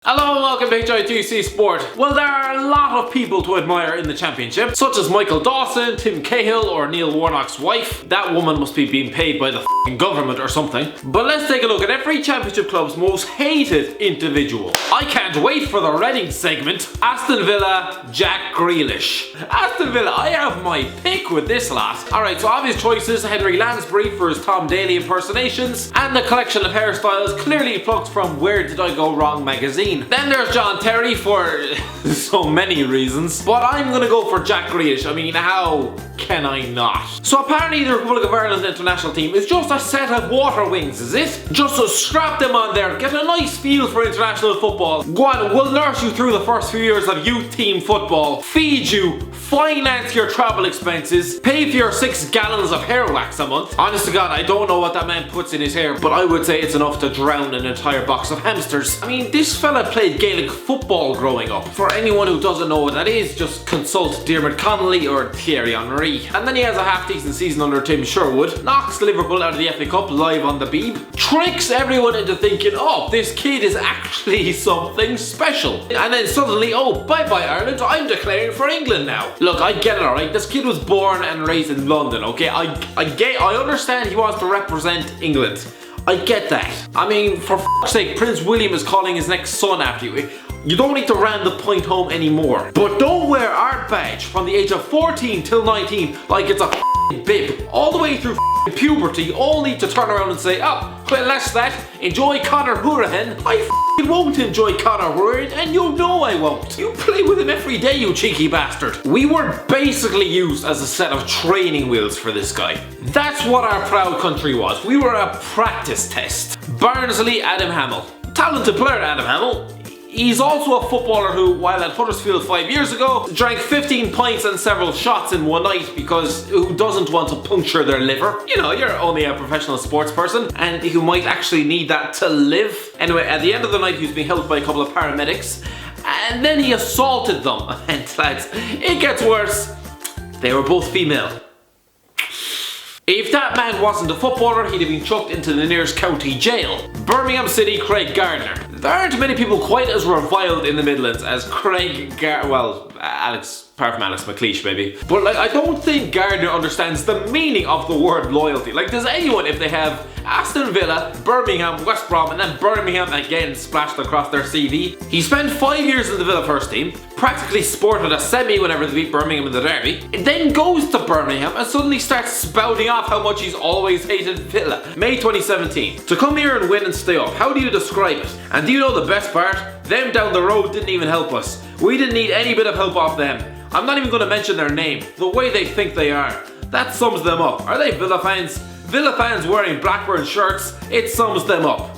Hello and welcome to HITC Sport. Well, there are a lot of people to admire in the championship, such as Michael Dawson, Tim Cahill or Neil Warnock's wife. That woman must be being paid by the f***ing government or something. But let's take a look at every championship club's most hated individual. I can't wait for the Reading segment. Aston Villa, Jack Grealish. Aston Villa, I have my pick with this lad. Alright, so obvious choices: Henry Lansbury for his Tom Daly impersonations, and the collection of hairstyles clearly plucked from Where Did I Go Wrong magazine. Then there's John Terry for so many reasons, but I'm gonna go for Jack Grealish. I mean, how can I not? So apparently the Republic of Ireland international team is just a set of water wings, is it? Just to strap them on there, get a nice feel for international football. Go on, we'll nurse you through the first few years of youth team football, feed you, finance your travel expenses, pay for your 6 gallons of hair wax a month. Honest to God, I don't know what that man puts in his hair, but I would say it's enough to drown an entire box of hamsters. I mean, this fella played Gaelic football growing up. For anyone who doesn't know what that is, just consult Diarmuid Connolly or Thierry Henry. And then he has a half-decent season under Tim Sherwood, knocks Liverpool out of the FA Cup live on the Beeb, tricks everyone into thinking, oh, this kid is actually something special. And then suddenly, oh, bye-bye Ireland, I'm declaring for England now. Look, I get it, alright? This kid was born and raised in London, okay? I understand he wants to represent England. I get that. I mean, for f***'s sake, Prince William is calling his next son after you. You don't need to ram the point home anymore. But don't wear art badge from the age of 14 till 19 like it's a f***ing bib. All the way through f***ing puberty, only to turn around and say, oh, well that's that. Enjoy Conor Hourihane. I f***ing won't enjoy Conor Hourihane, and you know I won't. You play with him every day, you cheeky bastard. We were basically used as a set of training wheels for this guy. That's what our proud country was. We were a practice test. Barnsley, Adam Hamill. Talented player, Adam Hamill. He's also a footballer who, while at Huddersfield 5 years ago, drank 15 pints and several shots in one night because who doesn't want to puncture their liver? You know, you're only a professional sports person and who might actually need that to live. Anyway, at the end of the night he was being helped by a couple of paramedics and then he assaulted them. And lads, it gets worse. They were both female. If that man wasn't a footballer, he'd have been chucked into the nearest county jail. Birmingham City, Craig Gardner. There aren't many people quite as reviled in the Midlands as Alex, apart from Alex McLeish, maybe. But like, I don't think Gardner understands the meaning of the word loyalty. Like, does anyone, if they have Aston Villa, Birmingham, West Brom, and then Birmingham again splashed across their CV? He spent 5 years in the Villa first team, practically sported a semi whenever they beat Birmingham in the derby, then goes to Birmingham and suddenly starts spouting off how much he's always hated Villa. May 2017. To come here and win and stay up, how do you describe it? And do you know the best part? Them down the road didn't even help us. We didn't need any bit of help off them. I'm not even going to mention their name, the way they think they are. That sums them up. Are they Villa fans? Villa fans wearing Blackburn shirts, it sums them up.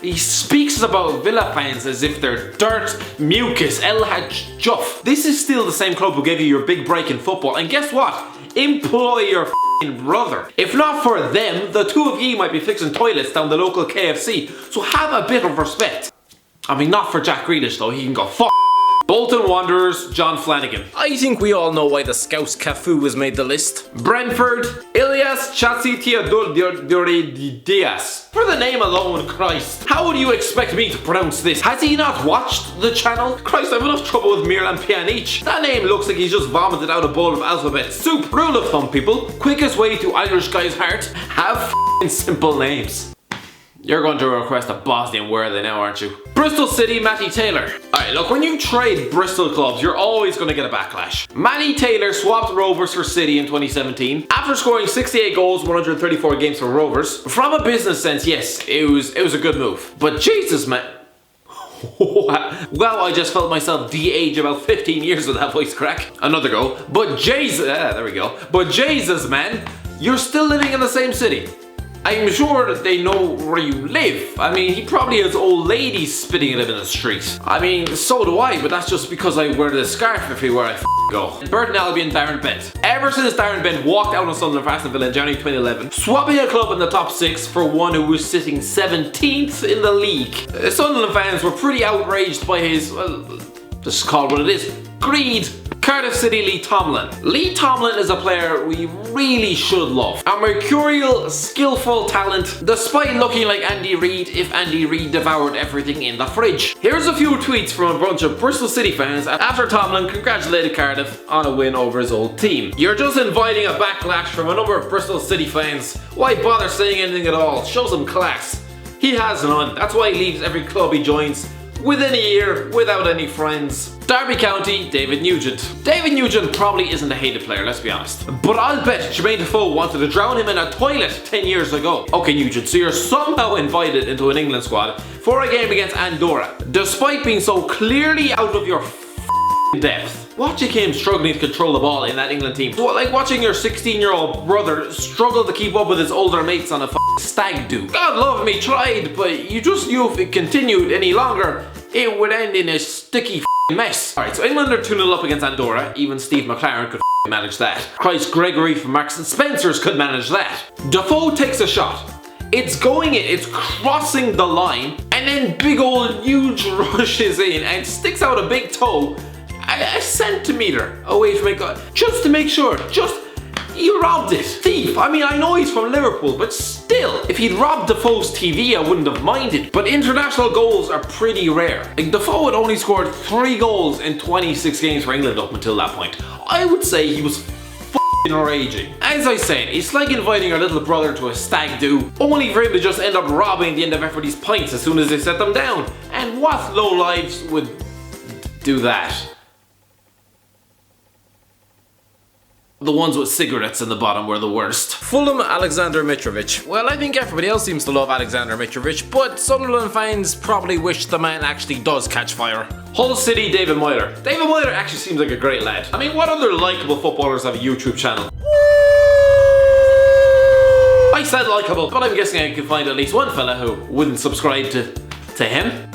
He speaks about Villa fans as if they're dirt, mucus, El Hadj Juff. This is still the same club who gave you your big break in football, and guess what? Employ your f***ing brother. If not for them, the two of ye might be fixing toilets down the local KFC, so have a bit of respect. I mean, not for Jack Grealish though, he can go f***. Bolton Wanderers, John Flanagan. I think we all know why the Scouse Cafu has made the list. Brentford, Ilias Chatsitiadoridias. For the name alone, Christ. How would you expect me to pronounce this? Has he not watched the channel? Christ, I have enough trouble with Mirlan Pjanic. That name looks like he's just vomited out a bowl of alphabet soup. Rule of thumb, people. Quickest way to Irish guy's heart, have f***ing simple names. You're going to request a Bosnian Worley now, aren't you? Bristol City, Matty Taylor. Alright, look, when you trade Bristol clubs, you're always going to get a backlash. Matty Taylor swapped Rovers for City in 2017 after scoring 68 goals, 134 games for Rovers. From a business sense, yes, it was a good move. But Jesus, man. Well, I just felt myself de-age about 15 years with that voice crack. Another go. But Jesus, there we go. But Jesus, man, you're still living in the same city. I'm sure that they know where you live. I mean, he probably has old ladies spitting at him in the street. I mean, so do I, but that's just because I wear the scarf everywhere I go. Burton Albion, Darren Bent. Ever since Darren Bent walked out on Sunderland for Aston Villa in January 2011, swapping a club in the top 6 for one who was sitting 17th in the league. Sunderland fans were pretty outraged by his, well, just call it what it is, Greed. Cardiff City Lee Tomlin. Lee Tomlin is a player we really should love. A mercurial, skillful talent, despite looking like Andy Reid if Andy Reid devoured everything in the fridge. Here's a few tweets from a bunch of Bristol City fans after Tomlin congratulated Cardiff on a win over his old team. You're just inviting a backlash from a number of Bristol City fans. Why bother saying anything at all? Show some class. He has none. That's why he leaves every club he joins within a year without any friends. Derby County, David Nugent. David Nugent probably isn't a hated player, let's be honest. But I'll bet Jermaine Defoe wanted to drown him in a toilet 10 years ago. Okay Nugent, so you're somehow invited into an England squad for a game against Andorra, despite being so clearly out of your depth. Watching him struggling to control the ball in that England team. So, like watching your 16-year-old brother struggle to keep up with his older mates on a stag do. God love me, tried, but you just knew if it continued any longer, it would end in a sticky mess. Alright, so England are 2-0 up against Andorra. Even Steve McLaren could manage that. Christ Gregory from Marks and Spencer's could manage that. Defoe takes a shot. It's going in, it's crossing the line, and then big old huge rushes in and sticks out a big toe a centimetre away from it, just to make sure, he robbed it. Thief. I mean, I know he's from Liverpool, but still, if he'd robbed Defoe's TV, I wouldn't have minded. But international goals are pretty rare. Like, Defoe had only scored 3 goals in 26 games for England up until that point. I would say he was raging. As I said, it's like inviting your little brother to a stag do, only for him to just end up robbing the end of everybody's pints as soon as they set them down. And what lowlifes would do that? The ones with cigarettes in the bottom were the worst. Fulham, Alexander Mitrovic. Well, I think everybody else seems to love Alexander Mitrovic, but Sunderland fans probably wish the man actually does catch fire. Hull City, David Moyler. David Moyler actually seems like a great lad. I mean, what other likeable footballers have a YouTube channel? I said likeable, but I'm guessing I can find at least one fella who wouldn't subscribe to him.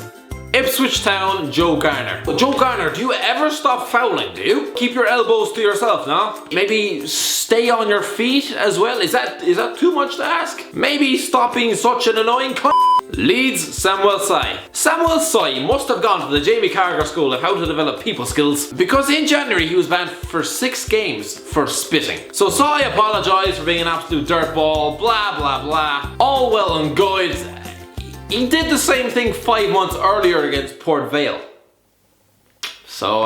Ipswich Town, Joe Garner. Joe Garner, do you ever stop fouling, do you? Keep your elbows to yourself, no? Maybe stay on your feet as well? Is that too much to ask? Maybe stop being such an annoying c***. Leeds, Samuel Sy. Samuel Sy must have gone to the Jamie Carragher School of how to develop people skills, because in January he was banned for 6 games for spitting. So Sy apologised for being an absolute dirtball, blah blah blah. All well and good. He did the same thing 5 months earlier against Port Vale. So,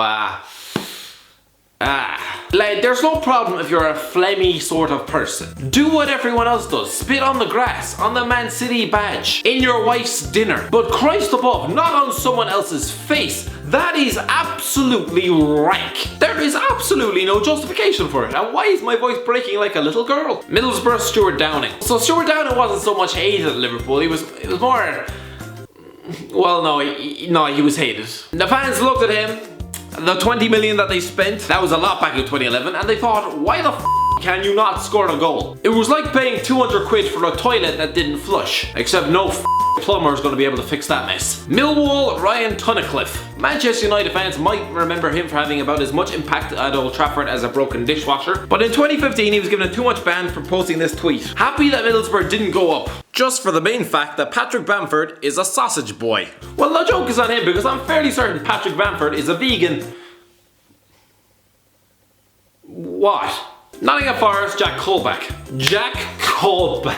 like, there's no problem if you're a phlegmy sort of person. Do what everyone else does. Spit on the grass, on the Man City badge, in your wife's dinner. But Christ above, not on someone else's face. That is absolutely rank. There is absolutely no justification for it. And why is my voice breaking like a little girl? Middlesbrough, Stuart Downing. So Stuart Downing wasn't so much hated at Liverpool. It was more... Well, no, he was hated. The fans looked at him. The 20 million that they spent, that was a lot back in 2011, and they thought, why the f can you not score a goal? It was like paying 200 quid for a toilet that didn't flush, except no plumber is going to be able to fix that mess. Millwall, Ryan Tunnicliffe. Manchester United fans might remember him for having about as much impact at Old Trafford as a broken dishwasher, but in 2015 he was given a too much ban for posting this tweet. Happy that Middlesbrough didn't go up, just for the main fact that Patrick Bamford is a sausage boy. Well, the joke is on him, because I'm fairly certain Patrick Bamford is a vegan. What? Nottingham Forest, Jack Colback. Jack Colback.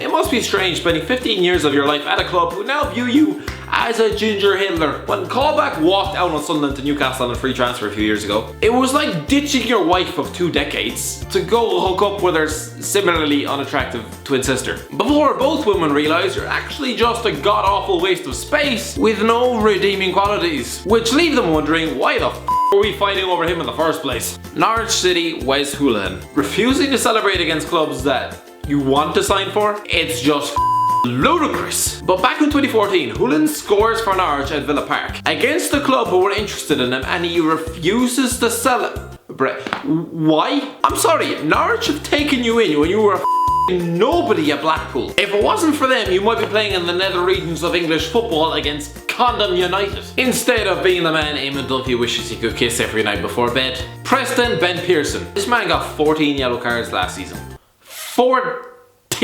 It must be strange spending 15 years of your life at a club who now view you as a ginger Hitler. When Colback walked out on Sunderland to Newcastle on a free transfer a few years ago, it was like ditching your wife of 2 decades to go hook up with her similarly unattractive twin sister. Before both women realise you're actually just a god-awful waste of space with no redeeming qualities, which leave them wondering why the f were we fighting over him in the first place. Norwich City, Wes Hoolahan. Refusing to celebrate against clubs that you want to sign for? It's just ludicrous. But back in 2014, Hoolahan scores for Norwich at Villa Park against the club who were interested in him, and he refuses to celebrate. Why? I'm sorry, Norwich have taken you in when you were a nobody at Blackpool. If it wasn't for them, you might be playing in the nether regions of English football against Condom United, instead of being the man Eamon Dunphy wishes he could kiss every night before bed. Preston Ben Pearson. This man got 14 yellow cards last season. 14!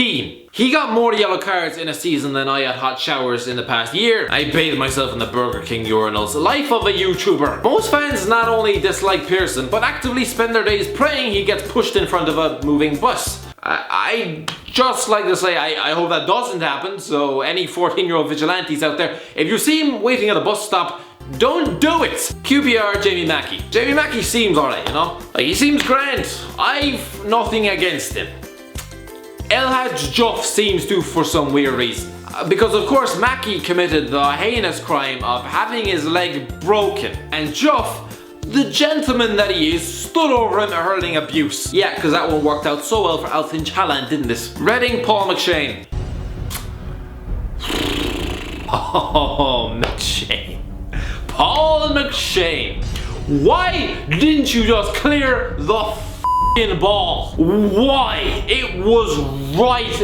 15. He got more yellow cards in a season than I had hot showers in the past year. I bathed myself in the Burger King urinals. Life of a YouTuber. Most fans not only dislike Pearson, but actively spend their days praying he gets pushed in front of a moving bus. I just like to say I hope that doesn't happen, so any 14-year-old vigilantes out there, if you see him waiting at a bus stop, don't do it! QPR Jamie Mackey. Jamie Mackey seems alright, you know? Like, he seems grand. I've nothing against him. El Hadj Juff seems to for some weird reason. Because of course Mackey committed the heinous crime of having his leg broken, and Juff, the gentleman that he is, stood over him hurling abuse. Yeah, because that one worked out so well for Alton Challan, didn't it? Reading Paul McShane. Oh, McShane. Paul McShane. Why didn't you just clear the f***ing ball? Why? It was right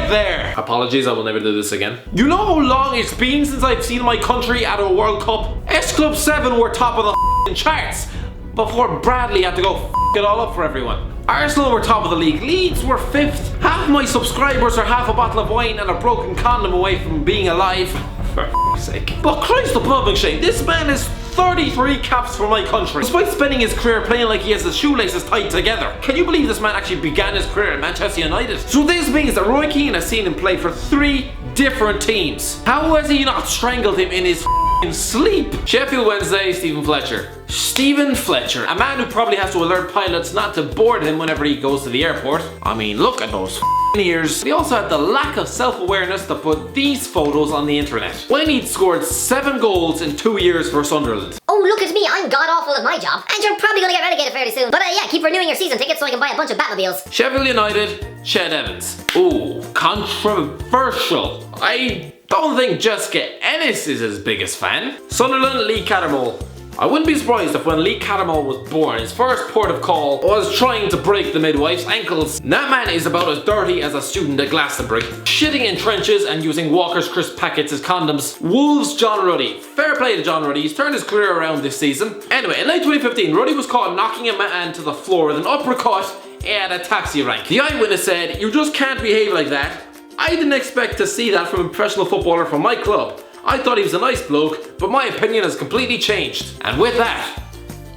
there. Apologies, I will never do this again. You know how long it's been since I've seen my country at a World Cup? S Club 7 were top of the f***ing charts before Bradley had to go f*** it all up for everyone. Arsenal were top of the league, Leeds were 5th. Half my subscribers are half a bottle of wine and a broken condom away from being alive. For f***'s sake. But Christ above McShane, this man is 33 caps for my country, despite spending his career playing like he has his shoelaces tied together. Can you believe this man actually began his career at Manchester United? So this means that Roy Keane has seen him play for 3 different teams. How has he not strangled him in his sleep? Sheffield Wednesday, Stephen Fletcher. Stephen Fletcher, a man who probably has to alert pilots not to board him whenever he goes to the airport. I mean, look at those ears. He also had the lack of self-awareness to put these photos on the internet. When he'd scored 7 goals in 2 years for Sunderland. Oh, look at me, I'm god-awful at my job. And you're probably gonna get relegated fairly soon. But yeah, keep renewing your season tickets so I can buy a bunch of Batmobiles. Sheffield United, Ched Evans. Ooh, controversial. I don't think Jessica Ennis is his biggest fan. Sunderland, Lee Cattermole. I wouldn't be surprised if when Lee Cattermole was born, his first port of call was trying to break the midwife's ankles. That man is about as dirty as a student at Glastonbury. Shitting in trenches and using Walker's crisp packets as condoms. Wolves John Ruddy. Fair play to John Ruddy, he's turned his career around this season. Anyway, in late 2015, Ruddy was caught knocking a man to the floor with an uppercut at a taxi rank. The eyewitness said, "You just can't behave like that. I didn't expect to see that from a professional footballer from my club. I thought he was a nice bloke, but my opinion has completely changed." And with that,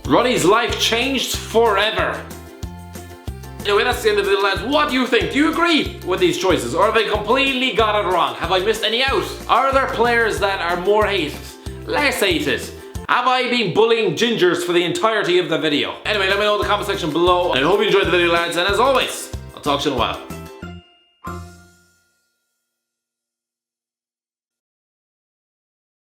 Ruddy's life changed forever. Anyway, that's the end of the video, lads. What do you think? Do you agree with these choices, or have I completely got it wrong? Have I missed any out? Are there players that are more hated, less hated? Have I been bullying gingers for the entirety of the video? Anyway, let me know in the comment section below. I hope you enjoyed the video, lads, and as always, I'll talk to you in a while.